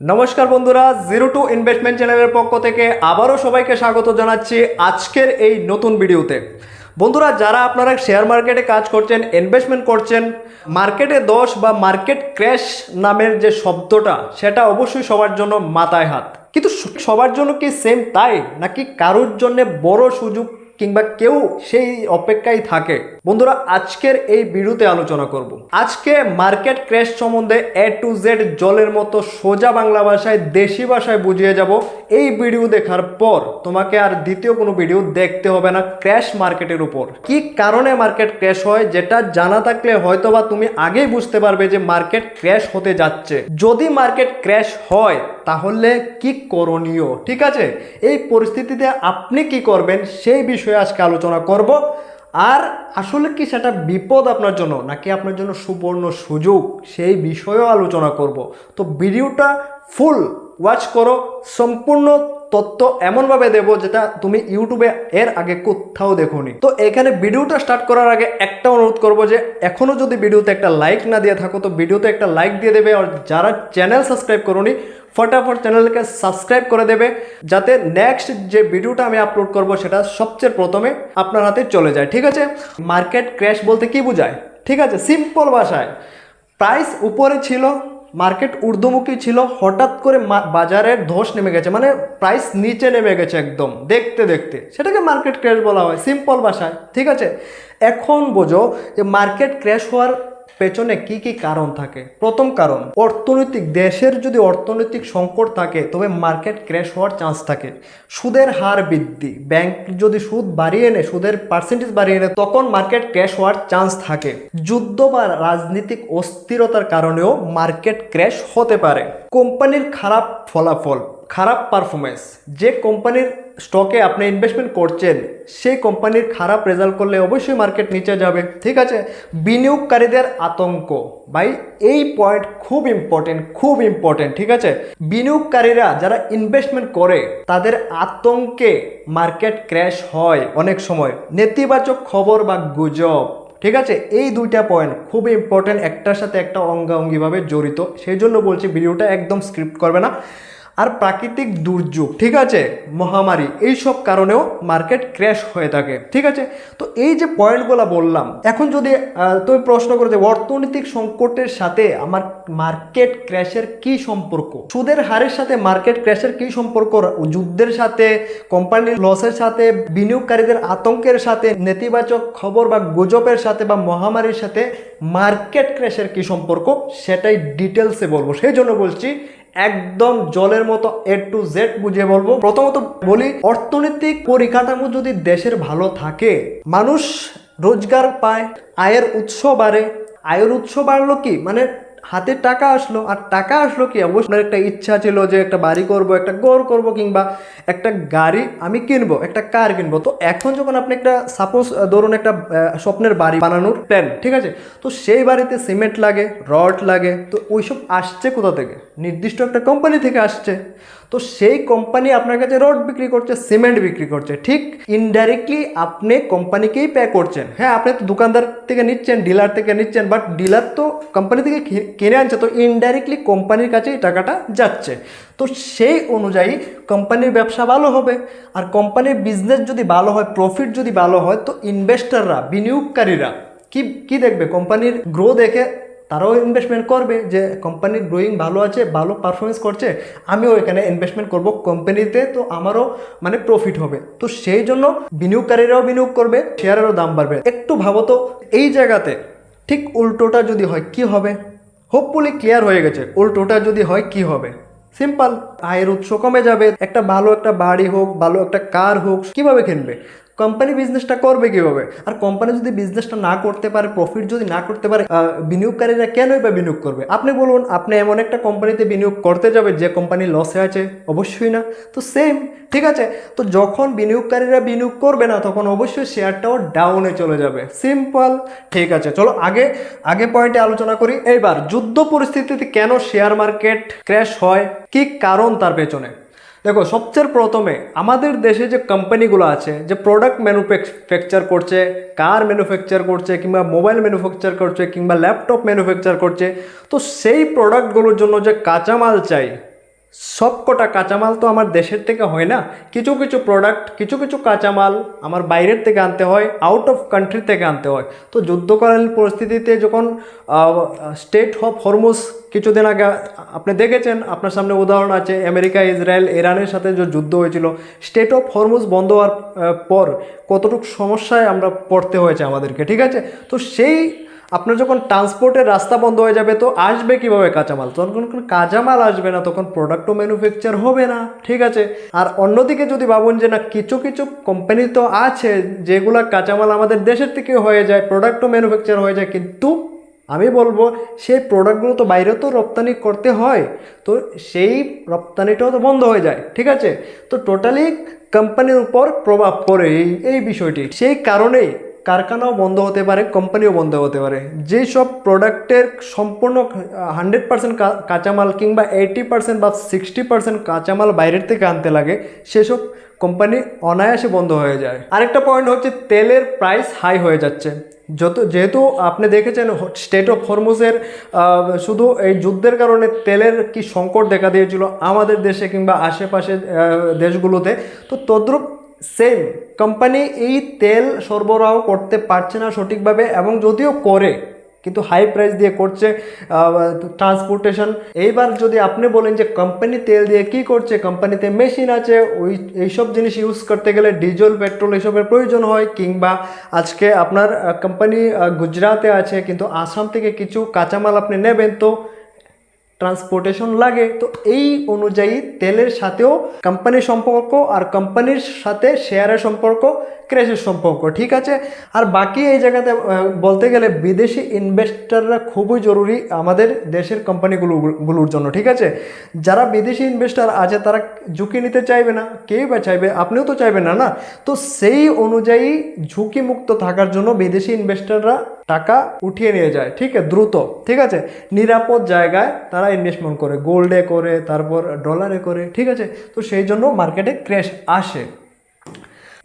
নমস্কার বন্ধুরা, zero two investment চ্যানেলের পক্ষ থেকে আবারও সবাইকে স্বাগত জানাচ্ছি আজকের এই নতুন ভিডিওতে। বন্ধুরা, যারা আপনারা শেয়ার মার্কেটে কাজ করছেন, ইনভেস্টমেন্ট করছেন, মার্কেটে দোষ বা মার্কেট ক্র্যাশ নামের যে শব্দটা, সেটা অবশ্যই সবার জন্য মাথায় হাত। কিন্তু সবার জন্য কি সেম তাই, নাকি কারোর জন্য বড় সুযোগ কিংবা কেউ সেই অপেক্ষায় থাকে? বন্ধুরা, আজকের এই ভিডিওতে আলোচনা করব আজকে মার্কেট ক্র্যাশ সম্বন্ধে এ টু জেড জলের মতো সোজা বাংলা ভাষায় দেশি ভাষায় বুঝিয়ে যাব। এই ভিডিও দেখার পর তোমাকে আর দ্বিতীয় কোনো ভিডিও দেখতে হবে না ক্র্যাশ মার্কেটের উপর। কি কারণে মার্কেট ক্র্যাশ হয়, যেটা জানা থাকলে হয়তোবা তুমি আগেই বুঝতে পারবে যে মার্কেট ক্র্যাশ হতে যাচ্ছে। যদি মার্কেট ক্র্যাশ হয় তাহলে কি করণীয়, ঠিক আছে? এই পরিস্থিতিতে আপনি কি করবেন সেই বিষয়ে আজকে আলোচনা করব। আর আসলে কি সেটা বিপদ আপনার জন্য, নাকি আপনার জন্য সুবর্ণ সুযোগ, সেই বিষয়েও আলোচনা করব। তো ভিডিওটা ফুল ওয়াচ করো, সম্পূর্ণ তথ্য এমনভাবে দেবো যেটা তুমি ইউটিউবে এর আগে কোথাও দেখোনি। তো এখানে ভিডিওটা স্টার্ট করার আগে একটা অনুরোধ করবো যে এখনও যদি ভিডিওতে একটা লাইক না দিয়ে থাকো তো ভিডিওতে একটা লাইক দিয়ে দেবে। আর যারা চ্যানেল সাবস্ক্রাইব করোনি ফটাফট চ্যানেলকে সাবস্ক্রাইব করে দেবে, যাতে নেক্সট যে ভিডিওটা আমি আপলোড করব সেটা সবচেয়ে প্রথমে আপনার হাতে চলে যায়, ঠিক আছে? মার্কেট ক্র্যাশ বলতে কি বোঝায়, ঠিক আছে? সিম্পল ভাষায়, প্রাইস উপরে ছিল, মার্কেট ঊর্ধ্বমুখী ছিল, হঠাৎ করে বাজারের ধস নেমে গেছে, মানে প্রাইস নিচে নেমে গেছে একদম দেখতে দেখতে, সেটাকে মার্কেট ক্র্যাশ বলা হয় সিম্পল ভাষায়, ঠিক আছে? এখন বোঝো যে মার্কেট ক্র্যাশ হওয়ার পেছনে কি কি কারণ থাকে। প্রথম কারণ, অর্থনৈতিক, দেশের যদি অর্থনৈতিক সংকট থাকে তবে মার্কেট ক্র্যাশ হওয়ার চান্স থাকে। সুদের হার বৃদ্ধি, ব্যাংক যদি সুদ বাড়িয়ে নেয়, সুদের পার্সেন্টেজ বাড়িয়ে নেয়, তখন মার্কেট ক্র্যাশ হওয়ার চান্স থাকে। যুদ্ধ বা রাজনৈতিক অস্থিরতার কারণেও মার্কেট ক্র্যাশ হতে পারে। কোম্পানির খারাপ ফলাফল, খারাপ পারফরমেন্স, যে কোম্পানির স্টকে আপনি ইনভেস্টমেন্ট করছেন সেই কোম্পানির খারাপ রেজাল্ট করলে অবশ্যই মার্কেট নিচে যাবে, ঠিক আছে? বিনিয়োগকারীদের আতঙ্ক, ভাই এই পয়েন্ট খুব ইম্পর্টেন্ট, খুব ইম্পর্টেন্ট, ঠিক আছে? বিনিয়োগকারীরা যারা ইনভেস্টমেন্ট করে তাদের আতঙ্কে মার্কেট ক্র্যাশ হয় অনেক সময়। নেতিবাচক খবর বা গুজব, ঠিক আছে? এই দুইটা পয়েন্ট খুব ইম্পর্টেন্ট, একটার সাথে একটা অঙ্গাঅঙ্গিভাবে জড়িত, সেই জন্য বলছি ভিডিওটা একদম স্ক্রিপ্ট করবে না। আর প্রাকৃতিক দুর্যোগ, ঠিক আছে, মহামারী, এইসব কারণেও মার্কেট ক্র্যাশ হয়ে থাকে, ঠিক আছে? তো এই যে পয়েন্টগুলো বললাম, এখন যদি তুমি প্রশ্ন করো যে অর্থনৈতিক সংকটের সাথে আমার মার্কেট ক্র্যাশের কি সম্পর্ক, সুদের হারের সাথে মার্কেট ক্র্যাশের কি সম্পর্ক, যুদ্ধের সাথে, কোম্পানির লসের সাথে, বিনিয়োগকারীদের আতঙ্কের সাথে, নেতিবাচক খবর বা গুজবের সাথে বা মহামারীর সাথে মার্কেট ক্র্যাশের কি সম্পর্ক, সেটাই ডিটেলসে বলবো। সেই জন্য বলছি একদম জলের মতো এ টু জেড বুঝিয়ে বলবো। প্রথমত বলি, অর্থনৈতিক পরিকাঠামো যদি দেশের ভালো থাকে, মানুষ রোজগার পায়, আয়ের উৎস বাড়ে। আয়ের উৎস বাড়লো কি, মানে হাতে টাকা আসলো, আর টাকা আসলো কি, অবশ্যই একটা ইচ্ছা ছিল যে একটা বাড়ি করব, একটা ঘর করব, কিংবা একটা গাড়ি আমি কিনবো, একটা কার কিনবো। তো এখন যখন আপনি একটা সাপোজ ধরুন একটা স্বপ্নের বাড়ি বানানোর প্ল্যান, ঠিক আছে? তো সেই বাড়িতে সিমেন্ট লাগে, রড লাগে, তো ওইসব আসছে কোথা থেকে? নির্দিষ্ট একটা কোম্পানি থেকে আসছে। তো সেই কোম্পানি আপনার কাছে রড বিক্রি করছে, সিমেন্ট বিক্রি করছে, ঠিক ইনডাইরেক্টলি আপনি কোম্পানিকেই পে করছেন। হ্যাঁ, আপনি তো দোকানদার থেকে নিচ্ছেন, ডিলার থেকে নিচ্ছেন, বাট ডিলার তো কোম্পানি থেকে কিনে আনছে, তো ইনডাইরেক্টলি কোম্পানির কাছেই টাকাটা যাচ্ছে। তো সেই অনুযায়ী কোম্পানির ব্যবসা ভালো হবে। আর কোম্পানির বিজনেস যদি ভালো হয়, প্রফিট যদি ভালো হয়, তো ইনভেস্টররা, বিনিয়োগকারীরা কি কি দেখবে? কোম্পানির গ্রো দেখে তারাও ইনভেস্টমেন্ট করবে, যে কোম্পানির গ্রোয়িং ভালো আছে, ভালো পারফরমেন্স করছে, আমিও এখানে ইনভেস্টমেন্ট করব কোম্পানিতে, তো আমারও মানে প্রফিট হবে। তো সেই জন্য বিনিয়োগকারীরাও বিনিয়োগ করবে, শেয়ারেরও দাম বাড়বে। একটু ভাবো তো, এই জায়গাতে ঠিক উল্টোটা যদি হয় কি হবে? হোপফুলি ক্লিয়ার হয়ে গেছে, উল্টোটা যদি হয় কি হবে? সিম্পল, আয়ের উৎস কমে যাবে। একটা ভালো একটা বাড়ি হোক, ভালো একটা কার হোক, কিভাবে কিনবে? কোম্পানি বিজনেসটা করবে কিভাবে? আর কোম্পানি যদি বিজনেসটা না করতে পারে, প্রফিট যদি না করতে পারে, বিনিয়োগকারীরা কেনই বা বিনিয়োগ করবে? আপনি বলুন, আপনি এমন একটা কোম্পানিতে বিনিয়োগ করতে যাবে যে কোম্পানি লসে আছে? অবশ্যই না। তো সেম, ঠিক আছে? তো যখন বিনিয়োগকারীরা বিনিয়োগ করবে না, তখন অবশ্যই শেয়ারটাও ডাউনে চলে যাবে। সিম্পল, ঠিক আছে? চলো আগে আগে পয়েন্টে আলোচনা করি। এইবার যুদ্ধ পরিস্থিতিতে কেন শেয়ার মার্কেট ক্র্যাশ হয়, কি কারণ তার পেছনে? দেখো, সবচেয়ে প্রথমে আমাদের দেশে যে কোম্পানিগুলো আছে, যে প্রোডাক্ট ম্যানুফ্যাকচার করছে, কার ম্যানুফ্যাকচার করছে, কিংবা মোবাইল ম্যানুফ্যাকচার করছে, কিংবা ল্যাপটপ ম্যানুফ্যাকচার করছে, তো সেই প্রোডাক্টগুলোর জন্য যে কাঁচামাল চাই, সব কটা কাঁচামাল তো আমার দেশের থেকে হয় না, কিছু কিছু প্রোডাক্ট, কিছু কিছু কাঁচামাল আমার বাইরের থেকে আনতে হয়, আউট অফ কান্ট্রি থেকে আনতে হয়। তো যুদ্ধকালীন পরিস্থিতিতে যখন স্টেট অফ হরমুজ কিছুদিন আগে আপনি দেখেছেন, আপনার সামনে উদাহরণ আছে, আমেরিকা, ইসরায়েল, ইরানের সাথে যে যুদ্ধ হয়েছিল, স্টেট অফ হরমুজ বন্ধ হওয়ার পর কতটুকু সমস্যায় আমরা পড়তে হয়েছে আমাদেরকে, ঠিক আছে। তো সেই আপনার যখন ট্রান্সপোর্টের রাস্তা বন্ধ হয়ে যাবে তো আসবে কিভাবে কাঁচামাল, তখন কোনো কাঁচামাল আসবে না, তখন প্রোডাক্টও ম্যানুফ্যাকচার হবে না, ঠিক আছে। আর অন্যদিকে যদি ভাবুন যে না, কিছু কিছু কোম্পানি তো আছে যেগুলা কাঁচামাল আমাদের দেশের থেকে হয়ে যায়, প্রোডাক্টও ম্যানুফ্যাকচার হয়ে যায়, কিন্তু আমি বলবো সেই প্রোডাক্টগুলো তো বাইরেও তো রপ্তানি করতে হয়, তো সেই রপ্তানিটাও তো বন্ধ হয়ে যায়, ঠিক আছে। তো টোটালি কোম্পানির উপর প্রভাব পড়ে এই বিষয়টি। সেই কারণেই কারখানাও বন্ধ হতে পারে, কোম্পানিও বন্ধ হতে পারে। যেই সব প্রোডাক্টের সম্পূর্ণ 100% কাঁচামাল কিংবা 80% বা 60% কাঁচামাল বাইরের থেকে আনতে লাগে, সেসব কোম্পানি অনায়াসে বন্ধ হয়ে যায়। আরেকটা পয়েন্ট হচ্ছে তেলের প্রাইস হাই হয়ে যাচ্ছে। যেহেতু আপনি দেখেছেন স্টেট অফ হরমুজের শুধু এই যুদ্ধের কারণে তেলের কি সংকট দেখা দিয়েছিল আমাদের দেশে কিংবা আশেপাশে দেশগুলোতে, তো তদ্রূপ সেম কোম্পানি এই তেল সরবরাহ করতে পারছে না সঠিকভাবে, এবং যদিও করে কিন্তু হাই প্রাইস দিয়ে করছে ট্রান্সপোর্টেশন। এইবার যদি আপনি বলেন যে কোম্পানি তেল দিয়ে কি করছে, কোম্পানিতে মেশিন আছে, এইসব জিনিস ইউজ করতে গেলে ডিজেল, পেট্রোল এসবের প্রয়োজন হয়, কিংবা আজকে আপনার কোম্পানি গুজরাটে আছে কিন্তু আসাম থেকে কিছু কাঁচামাল আপনি নেবেন, তো ট্রান্সপোর্টেশন লাগে। তো এই অনুযায়ী তেলের সাথেও কোম্পানির সম্পর্ক, আর কোম্পানির সাথে শেয়ারের সম্পর্ক, ক্র্যাশের সম্পর্ক, ঠিক আছে। আর বাকি এই জায়গাতে বলতে গেলে বিদেশি ইনভেস্টররা খুবই জরুরি আমাদের দেশের কোম্পানিগুলোর জন্য, ঠিক আছে। যারা বিদেশি ইনভেস্টর আছে তারা ঝুঁকি নিতে চাইবে না, কেউ বা চাইবে, আপনিও তো চাইবেন না, না। তো সেই অনুযায়ী ঝুঁকিমুক্ত থাকার জন্য বিদেশি ইনভেস্টররা টাকা উঠিয়ে নিয়ে যায়, ঠিক আছে, দ্রুত, ঠিক আছে, নিরাপদ জায়গায় তারা ইনভেস্টমেন্ট করে, গোল্ডে করে, তারপর ডলারে করে, ঠিক আছে। তো সেই জন্য মার্কেটে ক্র্যাশ আসে।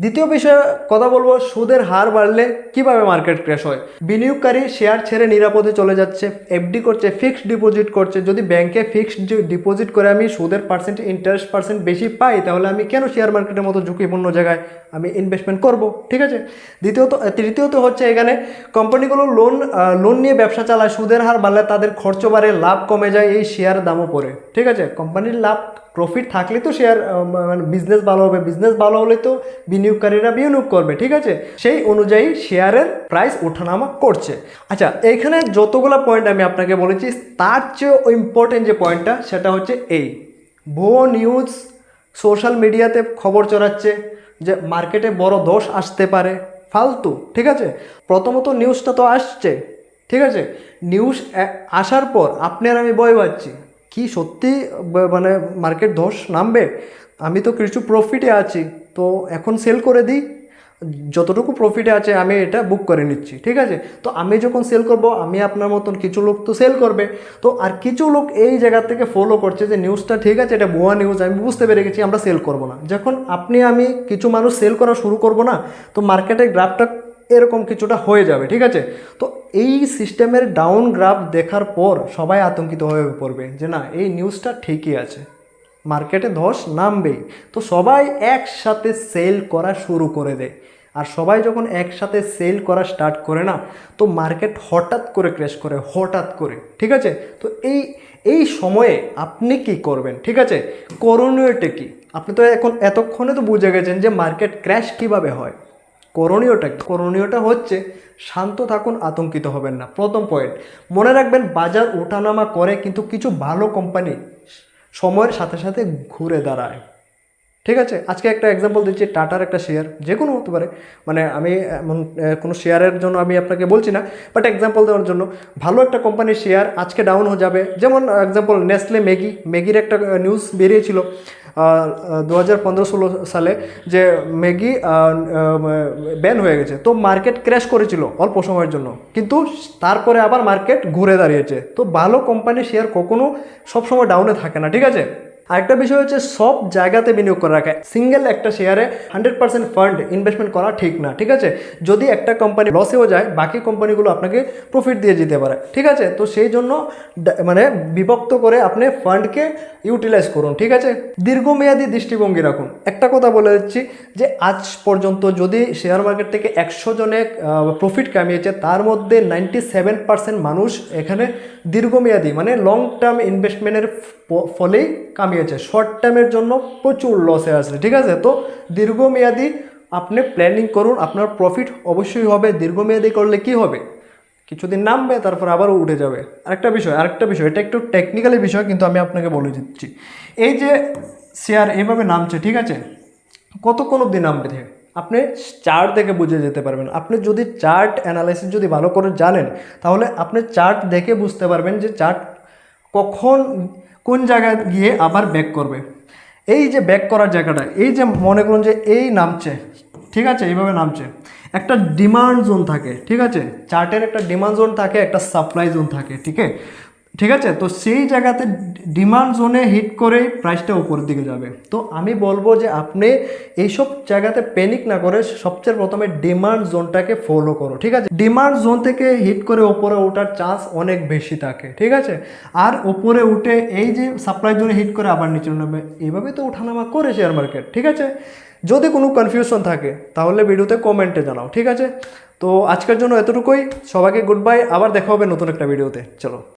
দ্বিতীয় বিষয়ে কথা বলবো, সুদের হার বাড়লে কিভাবে মার্কেট ক্র্যাশ হয়। বিনিয়োগকারী শেয়ার ছেড়ে নিরাপদে চলে যাচ্ছে, এফডি করছে, ফিক্সড ডিপোজিট করছে। যদি ব্যাংকে ফিক্সড ডিপোজিট করে আমি সুদের ইন্টারেস্ট পার্সেন্ট বেশি পাই, তাহলে আমি কেন শেয়ার মার্কেটের মতো ঝুঁকিপূর্ণ জায়গায় আমি ইনভেস্টমেন্ট করব, ঠিক আছে। তৃতীয়ত হচ্ছে এখানে কোম্পানিগুলো লোন নিয়ে ব্যবসা চালায়, সুদের হার বাড়লে তাদের খরচ বাড়ে, লাভ কমে যায়, এই শেয়ার দামও পড়ে, ঠিক আছে। কোম্পানির লাভ প্রফিট থাকলে তো শেয়ার মানে বিজনেস ভালো হবে, বিজনেস ভালো হলে তো বিনিয়োগকারীরা বিনিয়োগ করবে, ঠিক আছে। সেই অনুযায়ী শেয়ারের প্রাইস ওঠানামা করছে। আচ্ছা, এইখানে যতগুলো পয়েন্ট আমি আপনাকে বলেছি, তার চেয়েও ইম্পর্টেন্ট যে পয়েন্টটা সেটা হচ্ছে এই ভুয়ো নিউজ সোশ্যাল মিডিয়াতে খবর ছড়াচ্ছে যে মার্কেটে বড় ধস আসতে পারে, ফালতু, ঠিক আছে। প্রথমত নিউজটা তো আসছে, ঠিক আছে, নিউজ আসার পর আপনি আর আমি ভয় পাচ্ছি কি সত্যি মানে মার্কেট ধস নামবে, আমি তো কিছু প্রফিটে আছি, তো এখন সেল করে দিই, যতটুকু প্রফিটে আছে আমি এটা বুক করে নিচ্ছি, ঠিক আছে। তো আমি যখন সেল করব, আমি আপনার মতন কিছু লোক তো সেল করবে, তো আর কিছু লোক এই জায়গা থেকে ফলো করছে যে নিউজটা ঠিক আছে, এটা ভুয়া নিউজ, আমি বুঝতে পেরে গেছি, আমরা সেল করব না। যখন আপনি আমি কিছু মানুষ সেল করা শুরু করব না, তো মার্কেটের গ্রাফটা এরকম কিছুটা হয়ে যাবে, ঠিক আছে। তো এই সিস্টেমের ডাউন গ্রাফ দেখার পর সবাই আতঙ্কিত হয়ে পড়বে যে না, এই নিউজটা ঠিকই আছে, মার্কেটে ধস নামবেই। তো সবাই একসাথে সেল করা শুরু করে দেয়, আর সবাই যখন একসাথে সেল করা স্টার্ট করে না, তো মার্কেট হঠাৎ করে ক্র্যাশ করে, হঠাৎ করে, ঠিক আছে। তো এই সময়ে আপনি কি করবেন, ঠিক আছে, করণীয়টা কি? আপনি তো এতক্ষণে তো বুঝে গেছেন যে মার্কেট ক্র্যাশ কিভাবে হয়। করণীয়টা হচ্ছে শান্ত থাকুন, আতঙ্কিত হবেন না। প্রথম পয়েন্ট মনে রাখবেন, বাজার ওঠানামা করে কিন্তু কিছু ভালো কোম্পানি সময়ের সাথে সাথে ঘুরে দাঁড়ায়, ঠিক আছে। আজকে একটা এক্সাম্পল দিচ্ছি, টাটার একটা শেয়ার, যে কোনো হতে পারে, মানে আমি এমন কোনো শেয়ারের জন্য আমি আপনাকে বলছি না, বাট এক্সাম্পল দেওয়ার জন্য, ভালো একটা কোম্পানির শেয়ার আজকে ডাউন হয়ে যাবে। যেমন এক্সাম্পল নেসলে ম্যাগির একটা নিউজ বেরিয়েছিল 2015-16 সালে যে ম্যাগি ব্যান হয়ে গেছে, তো মার্কেট ক্র্যাশ করেছিল অল্প সময়ের জন্য, কিন্তু তারপরে আবার মার্কেট ঘুরে দাঁড়িয়েছে। তো ভালো কোম্পানির শেয়ার কখনো সবসময় ডাউনে থাকে না, ঠিক আছে। আরেকটা বিষয় হচ্ছে সব জায়গাতে বিনিয়োগ করে রাখা, সিঙ্গেল একটা শেয়ারে 100% ফান্ড ইনভেস্টমেন্ট করা ঠিক না, ঠিক আছে। যদি একটা কোম্পানি লসেও যায় বাকি কোম্পানিগুলো আপনাকে প্রফিট দিয়ে যেতে পারে, ঠিক আছে। তো সেই জন্য মানে বিভক্ত করে আপনি ফান্ডকে ইউটিলাইজ করুন, ঠিক আছে। দীর্ঘমেয়াদী দৃষ্টিভঙ্গি রাখুন। একটা কথা বলে দিচ্ছি যে আজ পর্যন্ত যদি শেয়ার মার্কেট থেকে 100 জনে প্রফিট কামিয়েছে তার মধ্যে 97% মানুষ এখানে দীর্ঘমেয়াদী মানে লং টার্ম ইনভেস্টমেন্টের ফলেই কামিয়েছে, শর্ট টার্মের জন্য প্রচুর লসে আসে, ঠিক আছে। তো দীর্ঘমেয়াদী আপনি প্ল্যানিং করুন, আপনার প্রফিট অবশ্যই হবে। দীর্ঘমেয়াদী করলে কি হবে, কিছুদিন নামবে তারপর আবারও উঠে যাবে। আরেকটা বিষয় এটা একটু টেকনিক্যালি বিষয় কিন্তু আমি আপনাকে বলে দিচ্ছি। এই যে শেয়ার এইভাবে নামছে, ঠিক আছে, কতক্ষণ অবধি নামবে থেকে আপনি চার্ট দেখে বুঝে যেতে পারবেন। আপনি যদি চার্ট অ্যানালাইসিস যদি ভালো করে জানেন তাহলে আপনি চার্ট দেখে বুঝতে পারবেন যে চার্ট কখন কোন জায়গায় গিয়ে আবার ব্যাক করবে। এই যে ব্যাক করার জায়গাটা, এই যে মনে করুন যে এই নামছে, ঠিক আছে, এইভাবে নামছে, একটা ডিমান্ড জোন থাকে, ঠিক আছে, চার্টের একটা ডিমান্ড জোন থাকে, একটা সাপ্লাই জোন থাকে, ঠিক আছে। তো সেই জায়গাতে ডিমান্ড জোনে হিট করে প্রাইসটা উপরের দিকে যাবে। তো আমি বলবো যে আপনি এইসব জায়গাতে প্যানিক না করে সবচেয়ে প্রথমে ডিমান্ড জোনটাকে ফলো করো, ঠিক আছে। ডিমান্ড জোন থেকে হিট করে ওপরে ওঠার চান্স অনেক বেশি থাকে, ঠিক আছে। আর ওপরে উঠে এই যে সাপ্লাই জোনে হিট করে আবার নিচে নামবে, এইভাবে তো ওঠানামা করে শেয়ার মার্কেট, ঠিক আছে। যদি কোনো কনফিউশন থাকে তাহলে ভিডিওতে কমেন্টে জানাও, ঠিক আছে। তো আজকের জন্য এতটুকুই, সবাইকে গুড বাই, আবার দেখা হবে নতুন একটা ভিডিওতে, চলো।